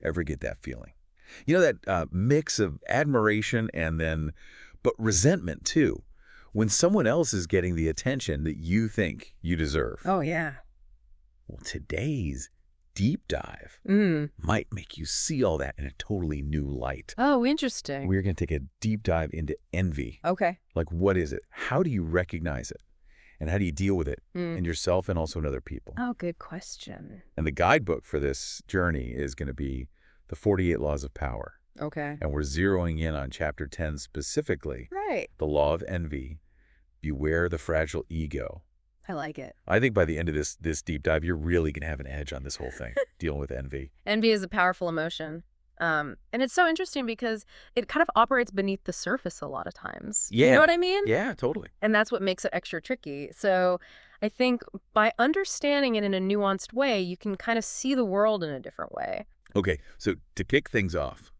ever get that feeling? You know, that mix of admiration and but resentment too, when someone else is getting the attention that you think you deserve. Oh, yeah. Well, today's deep dive might make you see all that in a totally new light. Oh, interesting. We're going to take a deep dive into envy. Okay. Like, what is it? How do you recognize it? And how do you deal with it in yourself and also in other people? Oh, good question. And the guidebook for this journey is going to be the 48 Laws of Power. Okay. And we're zeroing in on Chapter 10 specifically. Right. The Law of Envy. Beware the fragile ego. I like it. I think by the end of this deep dive, you're really going to have an edge on this whole thing, dealing with envy. Envy is a powerful emotion. And it's so interesting because it kind of operates beneath the surface a lot of times. Yeah. You know what I mean? Yeah, totally. And that's what makes it extra tricky. So I think by understanding it in a nuanced way, you can kind of see the world in a different way. Okay, so to kick things off,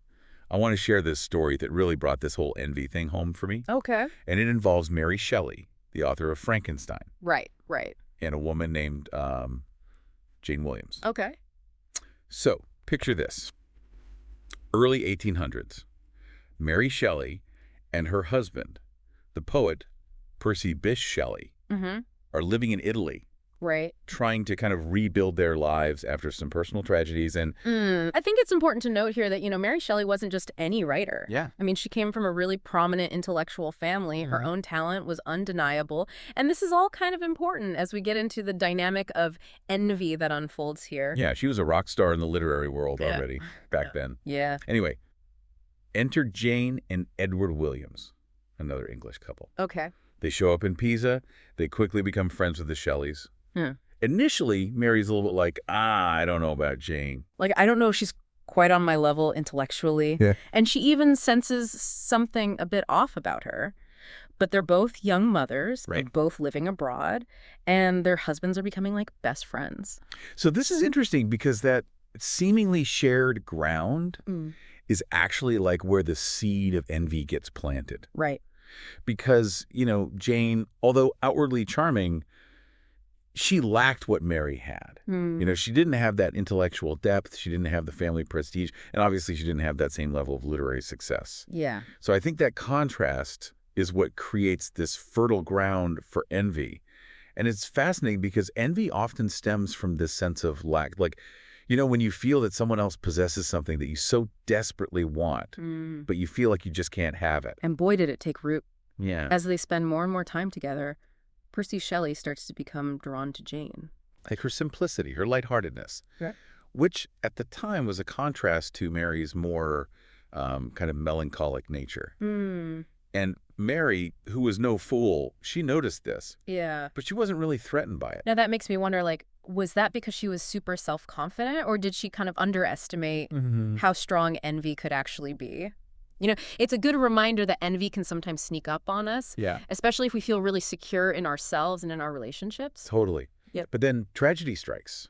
I want to share this story that really brought this whole envy thing home for me. Okay. And it involves Mary Shelley, the author of Frankenstein. Right, right. And a woman named Jane Williams. Okay. So picture this. Early 1800s, Mary Shelley and her husband, the poet Percy Bysshe Shelley, are living in Italy. Right. Trying to kind of rebuild their lives after some personal tragedies. And I think it's important to note here that, Mary Shelley wasn't just any writer. Yeah. I mean, she came from a really prominent intellectual family. Her own talent was undeniable. And this is all kind of important as we get into the dynamic of envy that unfolds here. Yeah, she was a rock star in the literary world already back then. Yeah. Anyway, enter Jane and Edward Williams, another English couple. Okay. They show up in Pisa. They quickly become friends with the Shelleys. Initially, Mary's a little bit like, I don't know about Jane. Like, I don't know if she's quite on my level intellectually. Yeah. And she even senses something a bit off about her. But they're both young mothers. Right. They're both living abroad. And their husbands are becoming like best friends. So this is interesting because that seemingly shared ground is actually like where the seed of envy gets planted. Right. Because, Jane, although outwardly charming, she lacked what Mary had. She didn't have that intellectual depth. She didn't have the family prestige. And obviously, she didn't have that same level of literary success. Yeah. So I think that contrast is what creates this fertile ground for envy. And it's fascinating because envy often stems from this sense of lack. Like, when you feel that someone else possesses something that you so desperately want, but you feel like you just can't have it. And boy, did it take root. Yeah. As they spend more and more time together, Percy Shelley starts to become drawn to Jane. Like her simplicity, her lightheartedness, which at the time was a contrast to Mary's more kind of melancholic nature. And Mary, who was no fool, she noticed this. Yeah. But she wasn't really threatened by it. Now that makes me wonder, was that because she was super self-confident, or did she kind of underestimate how strong envy could actually be? It's a good reminder that envy can sometimes sneak up on us. Yeah. Especially if we feel really secure in ourselves and in our relationships. Totally. Yep. But then tragedy strikes.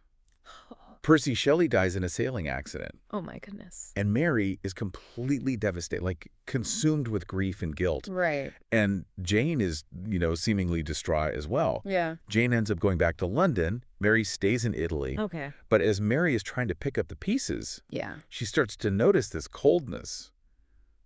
Percy Shelley dies in a sailing accident. Oh, my goodness. And Mary is completely devastated, like consumed with grief and guilt. Right. And Jane is, seemingly distraught as well. Yeah. Jane ends up going back to London. Mary stays in Italy. Okay. But as Mary is trying to pick up the pieces, Yeah. she starts to notice this coldness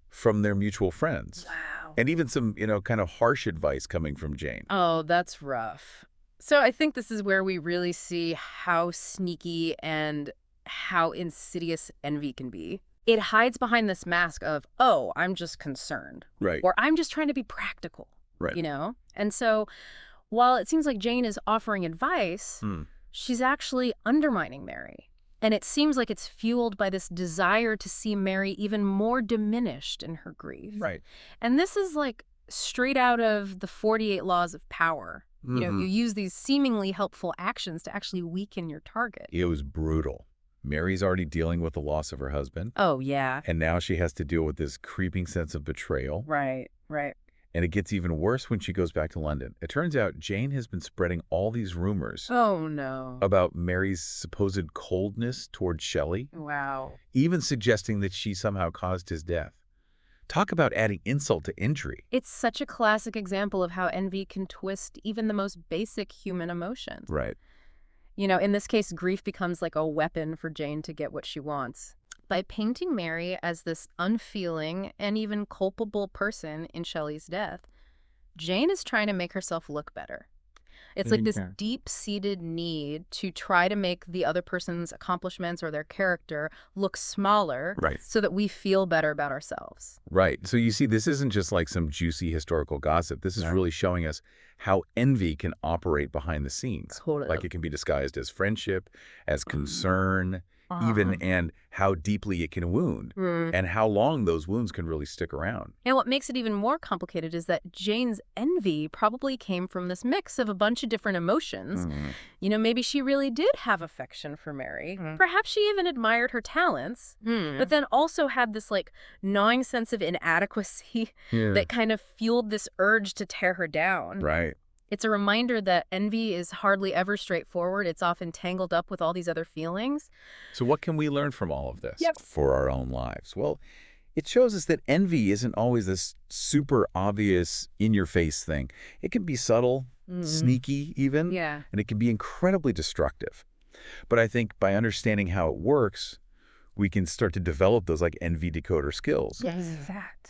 from their mutual friends. Wow. And even some, kind of harsh advice coming from Jane. Oh, that's rough. So I think this is where we really see how sneaky and how insidious envy can be. It hides behind this mask of, oh, I'm just concerned. Right. Or I'm just trying to be practical. Right. And so while it seems like Jane is offering advice, she's actually undermining Mary. And it seems like it's fueled by this desire to see Mary even more diminished in her grief. Right. And this is like straight out of the 48 Laws of Power. You use these seemingly helpful actions to actually weaken your target. It was brutal. Mary's already dealing with the loss of her husband. Oh, yeah. And now she has to deal with this creeping sense of betrayal. Right, right. And it gets even worse when she goes back to London. It turns out Jane has been spreading all these rumors Oh, no. about Mary's supposed coldness toward Shelley, Wow. even suggesting that she somehow caused his death. Talk about adding insult to injury. It's such a classic example of how envy can twist even the most basic human emotions. Right. In this case, grief becomes like a weapon for Jane to get what she wants. By painting Mary as this unfeeling and even culpable person in Shelley's death, Jane is trying to make herself look better. It's like this Yeah. deep-seated need to try to make the other person's accomplishments or their character look smaller Right. so that we feel better about ourselves. Right. So you see, this isn't just like some juicy historical gossip. This is really showing us how envy can operate behind the scenes. Totally. Like it can be disguised as friendship, as concern, even, and how deeply it can wound, and how long those wounds can really stick around. And what makes it even more complicated is that Jane's envy probably came from this mix of a bunch of different emotions. You know, maybe she really did have affection for Mary. Perhaps she even admired her talents, but then also had this like gnawing sense of inadequacy that kind of fueled this urge to tear her down. Right. It's a reminder that envy is hardly ever straightforward. It's often tangled up with all these other feelings. So what can we learn from all of this for our own lives? Well, it shows us that envy isn't always this super obvious, in-your-face thing. It can be subtle, sneaky even, and it can be incredibly destructive. But I think by understanding how it works, we can start to develop those like envy decoder skills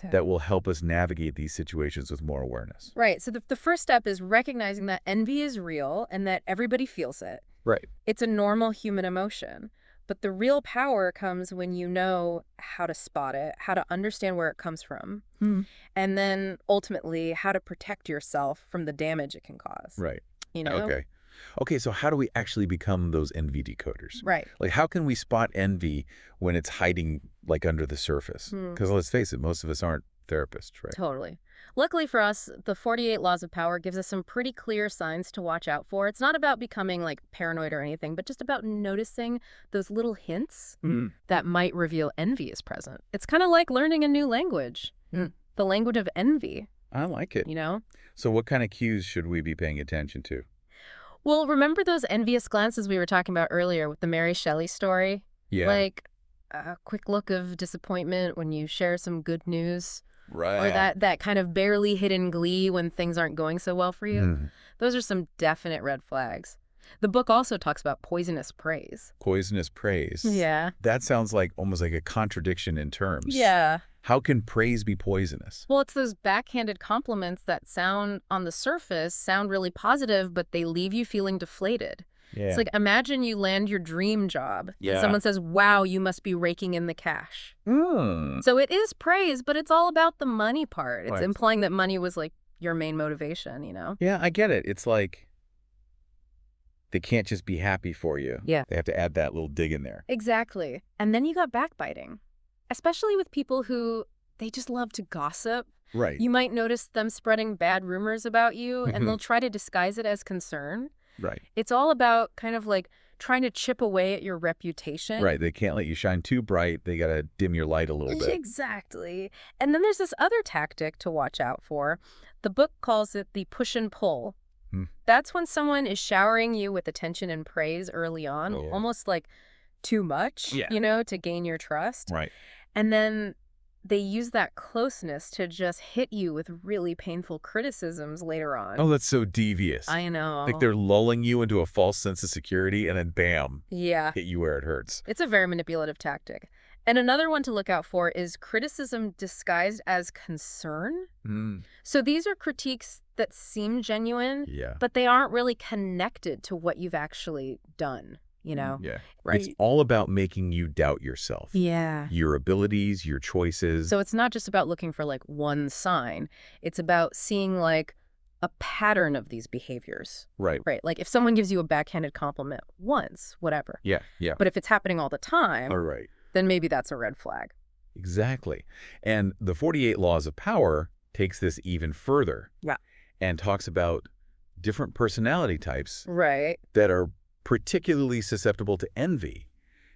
that will help us navigate these situations with more awareness. Right. So the first step is recognizing that envy is real and that everybody feels it. Right. It's a normal human emotion. But the real power comes when you know how to spot it, how to understand where it comes from, and then ultimately how to protect yourself from the damage it can cause. Right. You know? Okay. Okay, so how do we actually become those envy decoders? Right. Like, how can we spot envy when it's hiding, like, under the surface? Because let's face it, most of us aren't therapists, right? Totally. Luckily for us, the 48 Laws of Power gives us some pretty clear signs to watch out for. It's not about becoming, like, paranoid or anything, but just about noticing those little hints that might reveal envy is present. It's kind of like learning a new language, the language of envy. I like it. You know? So what kind of cues should we be paying attention to? Well, remember those envious glances we were talking about earlier with the Mary Shelley story? Yeah. Like a quick look of disappointment when you share some good news. Right. Or that kind of barely hidden glee when things aren't going so well for you. Those are some definite red flags. The book also talks about poisonous praise. Poisonous praise. Yeah. That sounds like almost like a contradiction in terms. Yeah. How can praise be poisonous? Well, it's those backhanded compliments that sound on the surface, sound really positive, but they leave you feeling deflated. Yeah. It's like, imagine you land your dream job. Yeah. And someone says, wow, you must be raking in the cash. So it is praise, but it's all about the money part. It's implying that money was like your main motivation, you know? Yeah, I get it. It's like they can't just be happy for you. Yeah. They have to add that little dig in there. Exactly. And then you got backbiting, especially with people who they just love to gossip. Right. You might notice them spreading bad rumors about you, and they'll try to disguise it as concern. Right. It's all about kind of like trying to chip away at your reputation. Right. They can't let you shine too bright. They got to dim your light a little bit. Exactly. And then there's this other tactic to watch out for. The book calls it the push and pull. That's when someone is showering you with attention and praise early on, almost like too much, you know, to gain your trust. Right. And then they use that closeness to just hit you with really painful criticisms later on. Oh, that's so devious. I know. Like they're lulling you into a false sense of security and then bam, yeah, hit you where it hurts. It's a very manipulative tactic. And another one to look out for is criticism disguised as concern. So these are critiques that seem genuine, but they aren't really connected to what you've actually done, you know? Yeah. Right. It's all about making you doubt yourself. Yeah. Your abilities, your choices. So it's not just about looking for like one sign. It's about seeing like a pattern of these behaviors. Right. Right. Like if someone gives you a backhanded compliment once, whatever. Yeah. Yeah. But if it's happening all the time, All right. then maybe that's a red flag. Exactly. And the 48 Laws of Power takes this even further. Yeah. And talks about different personality types Right. that are particularly susceptible to envy.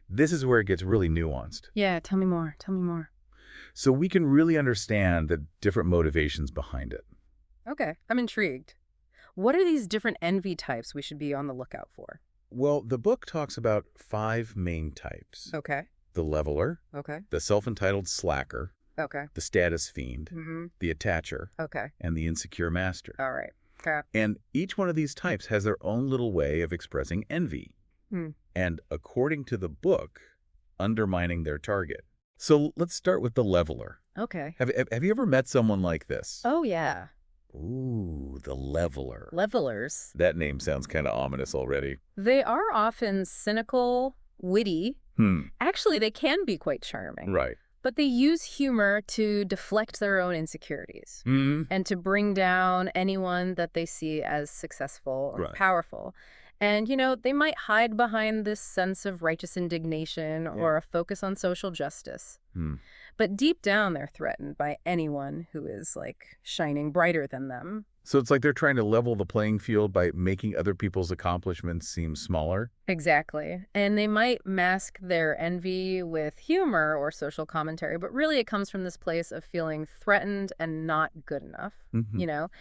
This is where it gets really nuanced. Yeah, tell me more. Tell me more. So we can really understand the different motivations behind it. Okay, I'm intrigued. What are these different envy types we should be on the lookout for? Well, the book talks about 5 main types. Okay. The leveler, Okay. the self-entitled slacker, Okay. the status fiend, Mm-hmm. the attacher, Okay. and the insecure master. All right. Okay. And each one of these types has their own little way of expressing envy. And according to the book, undermining their target. So let's start with the leveler. Okay. Have you ever met someone like this? Oh, yeah. Ooh, the leveler. Levelers. That name sounds kind of ominous already. They are often cynical, witty. Actually, they can be quite charming. Right. But they use humor to deflect their own insecurities and to bring down anyone that they see as successful or powerful. And, they might hide behind this sense of righteous indignation or a focus on social justice. But deep down, they're threatened by anyone who is, shining brighter than them. So it's like they're trying to level the playing field by making other people's accomplishments seem smaller? Exactly. And they might mask their envy with humor or social commentary, but really it comes from this place of feeling threatened and not good enough,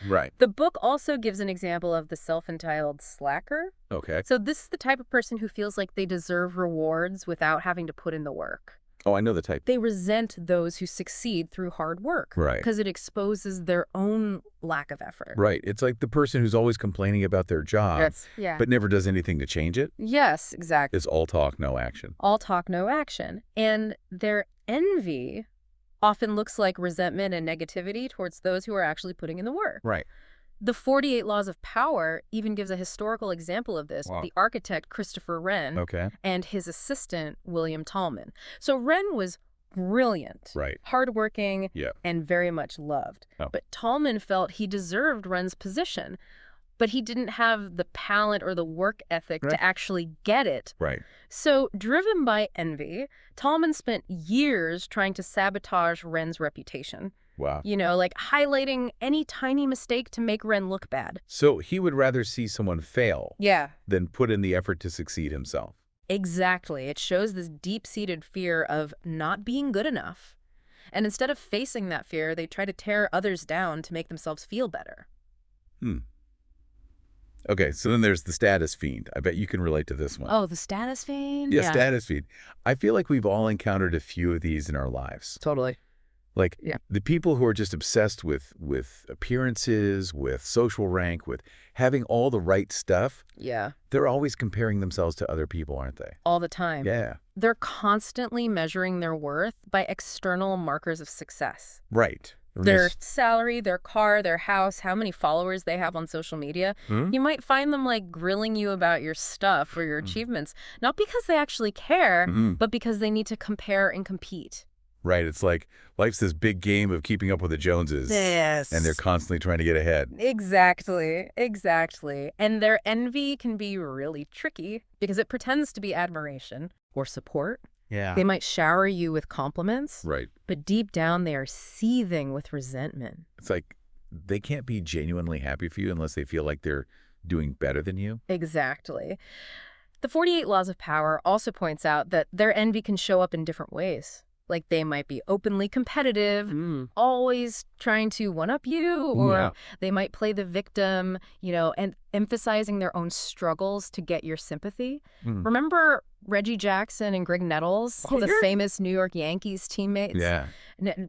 Right. The book also gives an example of the self-entitled slacker. Okay. So this is the type of person who feels like they deserve rewards without having to put in the work. Oh, I know the type. They resent those who succeed through hard work. Right. Because it exposes their own lack of effort. Right. It's like the person who's always complaining about their job, but never does anything to change it. Yes, exactly. It's all talk, no action. All talk, no action. And their envy often looks like resentment and negativity towards those who are actually putting in the work. Right. The 48 Laws of Power even gives a historical example of this. Wow. The architect Christopher Wren and his assistant William Tallman. So Wren was brilliant, hardworking, and very much loved. But Tallman felt he deserved Wren's position, but he didn't have the talent or the work ethic to actually get it. Right. So, driven by envy, Tallman spent years trying to sabotage Wren's reputation. Wow. Highlighting any tiny mistake to make Wren look bad. So he would rather see someone fail than put in the effort to succeed himself. Exactly. It shows this deep-seated fear of not being good enough. And instead of facing that fear, they try to tear others down to make themselves feel better. Okay, so then there's the status fiend. I bet you can relate to this one. Oh, the status fiend? Yeah, status fiend. I feel like we've all encountered a few of these in our lives. Totally. The people who are just obsessed with appearances, with social rank, with having all the right stuff. Yeah. They're always comparing themselves to other people, aren't they? All the time. Yeah. They're constantly measuring their worth by external markers of success. Right. Their salary, their car, their house, how many followers they have on social media. You might find them grilling you about your stuff or your achievements, not because they actually care, but because they need to compare and compete. Right. It's like life's this big game of keeping up with the Joneses. Yes. And they're constantly trying to get ahead. Exactly. Exactly. And their envy can be really tricky because it pretends to be admiration or support. Yeah. They might shower you with compliments. Right. But deep down, they are seething with resentment. It's like they can't be genuinely happy for you unless they feel like they're doing better than you. Exactly. The 48 Laws of Power also points out that their envy can show up in different ways. They might be openly competitive, always trying to one-up you, or they might play the victim, and emphasizing their own struggles to get your sympathy. Remember Reggie Jackson and Greg Nettles, the famous New York Yankees teammates? Yeah.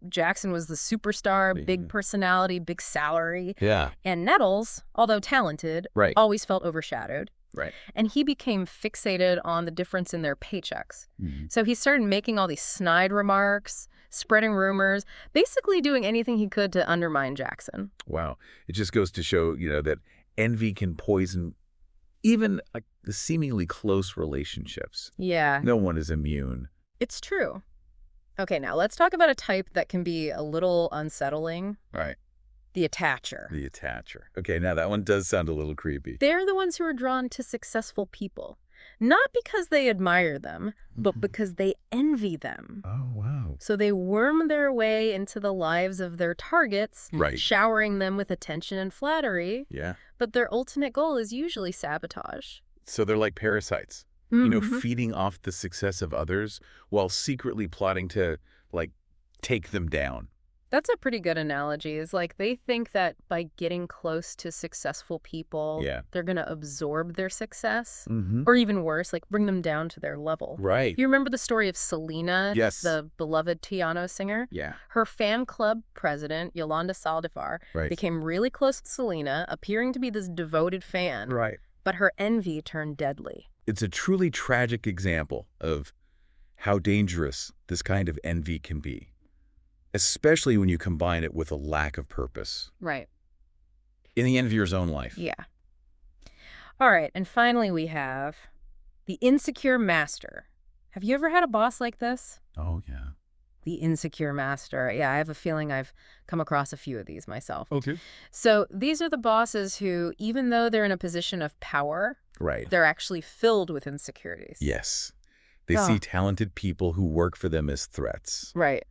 Jackson was the superstar, big personality, big salary. Yeah. And Nettles, although talented, always felt overshadowed. Right. And he became fixated on the difference in their paychecks. So he started making all these snide remarks, spreading rumors, basically doing anything he could to undermine Jackson. Wow. It just goes to show, that envy can poison even the seemingly close relationships. Yeah. No one is immune. It's true. Okay, now let's talk about a type that can be a little unsettling. Right. The attacher. The attacher. Okay, now that one does sound a little creepy. They're the ones who are drawn to successful people. Not because they admire them, but because they envy them. Oh, wow. So they worm their way into the lives of their targets, showering them with attention and flattery. Yeah. But their ultimate goal is usually sabotage. So they're like parasites, feeding off the success of others while secretly plotting to, take them down. That's a pretty good analogy. Is they think that by getting close to successful people, they're going to absorb their success. Or even worse, bring them down to their level. Right. You remember the story of Selena, yes, the beloved piano singer? Yeah. Her fan club president, Yolanda Saldivar, became really close with Selena, appearing to be this devoted fan. Right. But her envy turned deadly. It's a truly tragic example of how dangerous this kind of envy can be, especially when you combine it with a lack of purpose Right. in the envier's own life. Yeah. All right. And finally, we have the insecure master. Have you ever had a boss like this? Oh, yeah. The insecure master. Yeah, I have a feeling I've come across a few of these myself. Okay. So these are the bosses who, even though they're in a position of power, Right. they're actually filled with insecurities. Yes. They Oh, see talented people who work for them as threats, right.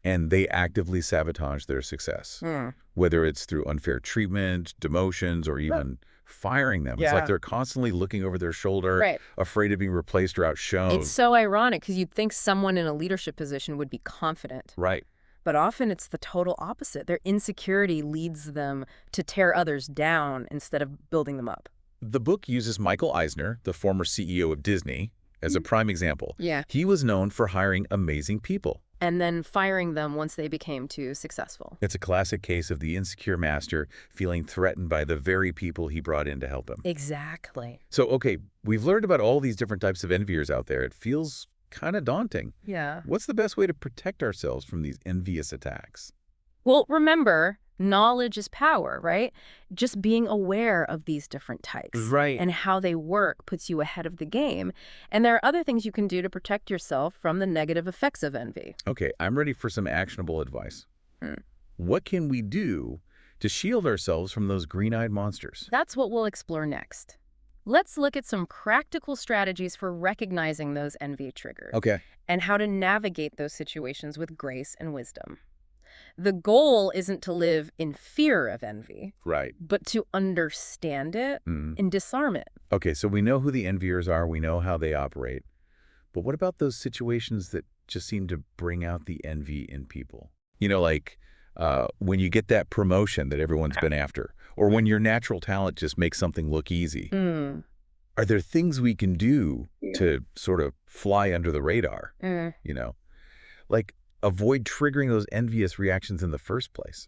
and they actively sabotage their success, Mm. whether it's through unfair treatment, demotions, or even firing them. It's like Yeah. they're constantly looking over their shoulder, Right. afraid of being replaced or It's outshone. so ironic because you'd think someone in a leadership position would be confident, Right. but often it's the total opposite. Their insecurity leads them to tear others down instead of building them up. The book uses Michael Eisner, the former CEO of Disney, as a prime example. Yeah. He was known for hiring amazing people. And then firing them once they became too successful. It's a classic case of the insecure master feeling threatened by the very people he brought in to help him. Exactly. So, okay, we've learned about all these different types of enviers out there. It feels kind of daunting. Yeah. What's the best way to protect ourselves from these envious attacks? Well, remember, knowledge is power, right? Just being aware of these different types Right. and how they work puts you ahead of the game. And there are other things you can do to protect yourself from the negative effects of envy. Okay, I'm ready for some actionable advice. Hmm. What can we do to shield ourselves from those green-eyed monsters? That's what we'll explore next. Let's look at some practical strategies for recognizing those envy triggers Okay. and how to navigate those situations with grace and wisdom. The goal isn't to live in fear of envy, Right. but to understand it Mm. and disarm it. Okay, so we know who the enviers are. We know how they operate. But what about those situations that just seem to bring out the envy in people? You know, like when you get that promotion that everyone's been after, or when your natural talent just makes something look easy. Mm. Are there things we can do to sort of fly under the radar, Mm. you know? Like avoid triggering those envious reactions in the first place?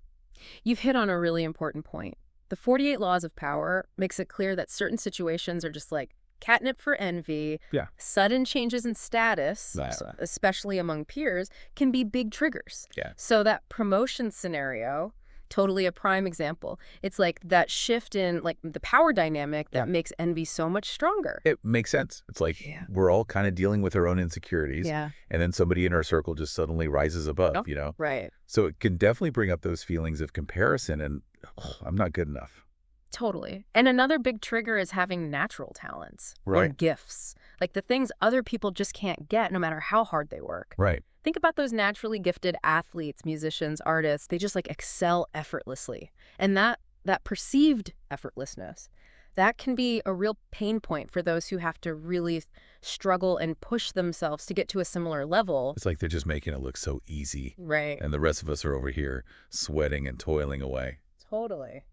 You've hit on a really important point. The 48 Laws of Power makes it clear that certain situations are just like catnip for envy. Yeah. Sudden changes in status, Right. especially among peers, can be big triggers. Yeah. So that promotion scenario, totally a prime example. It's like that shift in like the power dynamic that Yeah. makes envy so much stronger. It makes sense. It's like Yeah. we're all kind of dealing with our own insecurities, Yeah. and then somebody in our circle just suddenly rises above, Oh. you know? Right. So it can definitely bring up those feelings of comparison and, oh, I'm not good enough. Totally. And another big trigger is having natural talents or Right. gifts, like the things other people just can't get no matter how hard they work. Right. Think about those naturally gifted athletes, musicians, artists. They just like excel effortlessly. And that perceived effortlessness, that can be a real pain point for those who have to really struggle and push themselves to get to a similar level. It's like they're just making it look so easy, Right. and the rest of us are over here sweating and toiling away. Totally.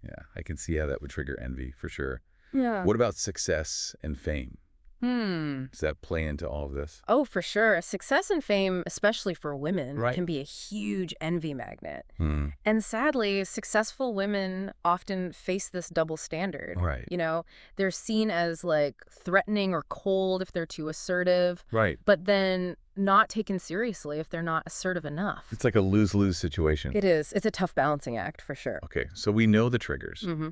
Yeah, I can see how that would trigger envy for sure. Yeah. What about success and fame? Hmm. Does that play into all of this? Oh, for sure. Success and fame, especially for women, Right. can be a huge envy magnet. Hmm. And sadly, successful women often face this double standard. Right. You know, they're seen as like threatening or cold if they're too assertive, Right. but then not taken seriously if they're not assertive enough. It's like a lose-lose situation. It is. It's a tough balancing act for sure. Okay, so we know the triggers, Mm-hmm.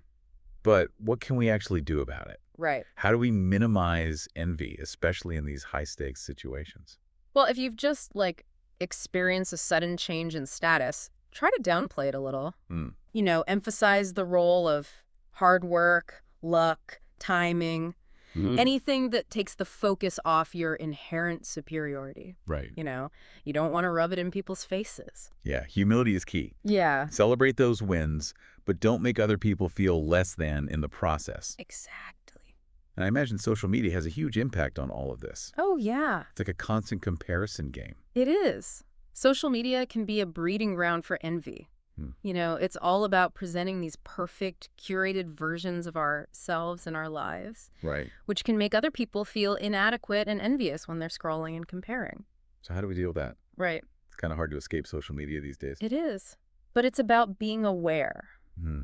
but what can we actually do about it? Right. How do we minimize envy, especially in these high-stakes situations? Well, if you've just like experienced a sudden change in status, try to downplay it a little. Hmm. You know, emphasize the role of hard work, luck, timing, anything that takes the focus off your inherent superiority. Right. You know, you don't want to rub it in people's faces. Yeah, humility is key. Yeah. Celebrate those wins, but don't make other people feel less than in the process. Exactly. And I imagine social media has a huge impact on all of this. Oh, yeah, It's like a constant comparison game. it is. Social media can be a breeding ground for envy. Hmm. You know, it's all about presenting these perfect, curated versions of ourselves and our lives, Right. which can make other people feel inadequate and envious when they're scrolling and comparing. So how do we deal with that? Right. It's kind of hard to escape social media these days. It is. But it's about being aware, Hmm.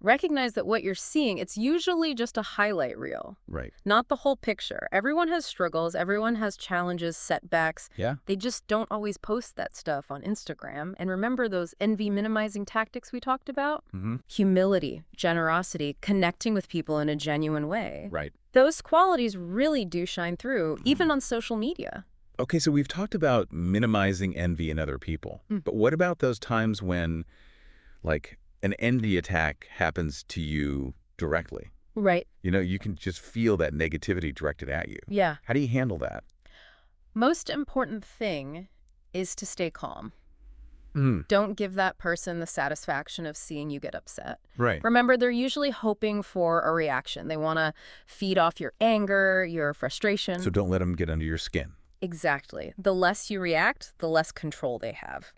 Recognize that what you're seeing, it's usually just a highlight reel, Right. not the whole picture. Everyone has struggles, everyone has challenges, setbacks. Yeah. They just don't always post that stuff on Instagram. And remember those envy minimizing tactics we talked about? Mm-hmm. Humility, generosity, connecting with people in a genuine way. Right. Those qualities really do shine through, even on social media. Okay, so we've talked about minimizing envy in other people. But what about those times when, like, an envy attack happens to you directly? Right. You know, you can just feel that negativity directed at you. Yeah. How do you handle that? Most important thing is to stay calm. Don't give that person the satisfaction of seeing you get upset. Right. Remember, they're usually hoping for a reaction. They want to feed off your anger, your frustration. So don't let them get under your skin. Exactly. The less you react, the less control they have.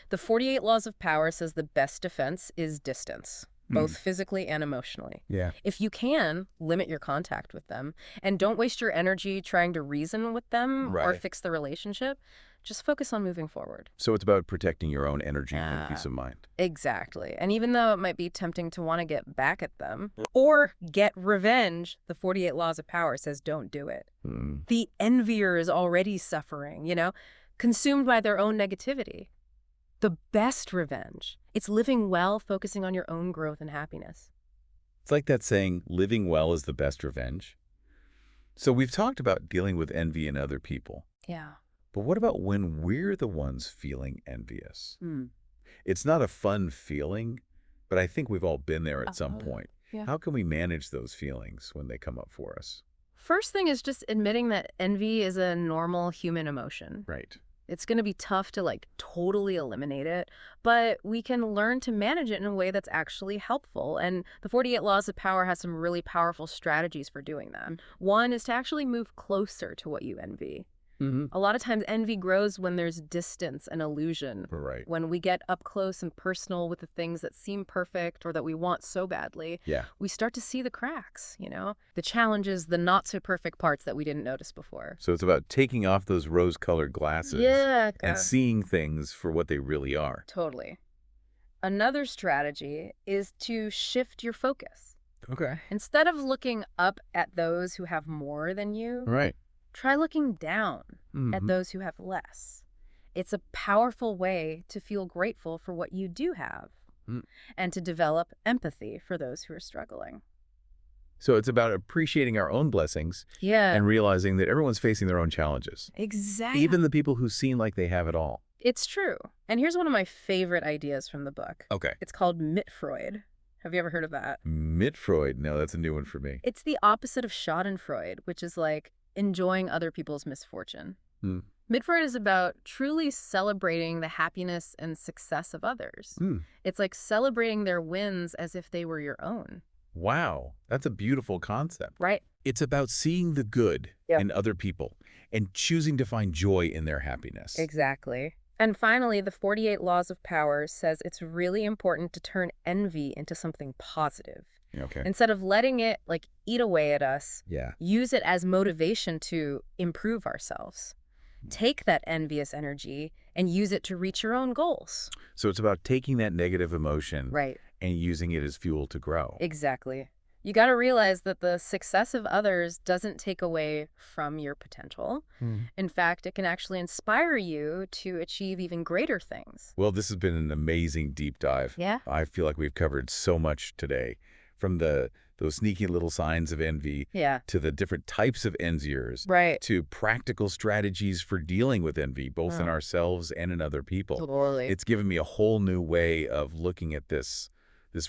The 48 Laws of Power says the best defense is distance, both physically and emotionally. Yeah. If you can, limit your contact with them, and don't waste your energy trying to reason with them or Right. fix the relationship. Just focus on moving forward. So it's about protecting your own energy and peace of mind. Exactly. And even though it might be tempting to want to get back at them or get revenge, the 48 Laws of Power says don't do it. The envier is already suffering, consumed by their own negativity. The best revenge, it's living well, focusing on your own growth and happiness. It's like that saying, living well is the best revenge. So we've talked about dealing with envy in other people. Yeah. But what about when we're the ones feeling envious? It's not a fun feeling, but I think we've all been there at some point. Yeah. How can we manage those feelings when they come up for us? First thing is just admitting that envy is a normal human emotion. Right. It's going to be tough to totally eliminate it, but we can learn to manage it in a way that's actually helpful. And the 48 Laws of Power has some really powerful strategies for doing that. One is to actually move closer to what you envy. A lot of times envy grows when there's distance and illusion. Right. When we get up close and personal with the things that seem perfect or that we want so badly, Yeah. we start to see the cracks, the challenges, the not so perfect parts that we didn't notice before. So it's about taking off those rose-colored glasses and seeing things for what they really are. Totally. Another strategy is to shift your focus. Okay. Instead of looking up at those who have more than you, Right. try looking down at those who have less. It's a powerful way to feel grateful for what you do have and to develop empathy for those who are struggling. So it's about appreciating our own blessings and realizing that everyone's facing their own challenges. Exactly. Even the people who seem like they have it all. It's true. And here's one of my favorite ideas from the book. Okay. It's called Mitfreud. Have you ever heard of that? Mitfreud. No, that's a new one for me. It's the opposite of schadenfreude, which is like enjoying other people's misfortune. Mitfreud is about truly celebrating the happiness and success of others. It's like celebrating their wins as if they were your own. Wow, that's a beautiful concept. Right. It's about seeing the good in other people and choosing to find joy in their happiness. Exactly. And finally, the 48 Laws of Power says it's really important to turn envy into something positive. Okay. Instead of letting it eat away at us, Yeah. use it as motivation to improve ourselves. Take that envious energy and use it to reach your own goals. So it's about taking that negative emotion Right. and using it as fuel to grow. Exactly. You got to realize that the success of others doesn't take away from your potential. In fact, it can actually inspire you to achieve even greater things. Well, this has been an amazing deep dive. Yeah. I feel like we've covered so much today, from those sneaky little signs of envy Yeah. to the different types of enviers, Right. to practical strategies for dealing with envy, both in ourselves and in other people. Totally. It's given me a whole new way of looking at this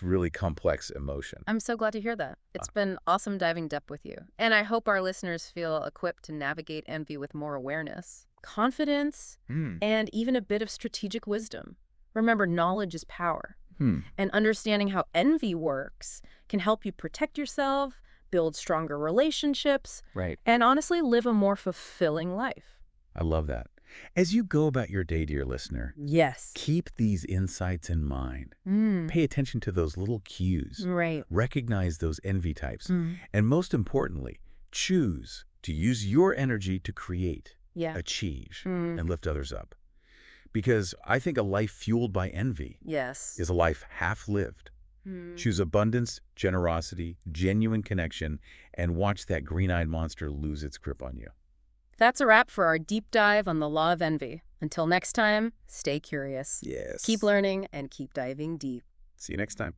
really complex emotion. I'm so glad to hear that. It's been awesome diving deep with you. And I hope our listeners feel equipped to navigate envy with more awareness, confidence, and even a bit of strategic wisdom. Remember, knowledge is power. And understanding how envy works can help you protect yourself, build stronger relationships, Right. and honestly live a more fulfilling life. I love that. As you go about your day, dear listener, Yes. keep these insights in mind. Pay attention to those little cues. Right. Recognize those envy types. And most importantly, choose to use your energy to create, Yeah. achieve, and lift others up. Because I think a life fueled by envy Yes. is a life half lived. Choose abundance, generosity, genuine connection, and watch that green-eyed monster lose its grip on you. That's a wrap for our deep dive on the law of envy. Until next time, stay curious. Keep Yes. learning and keep diving deep. See you next time.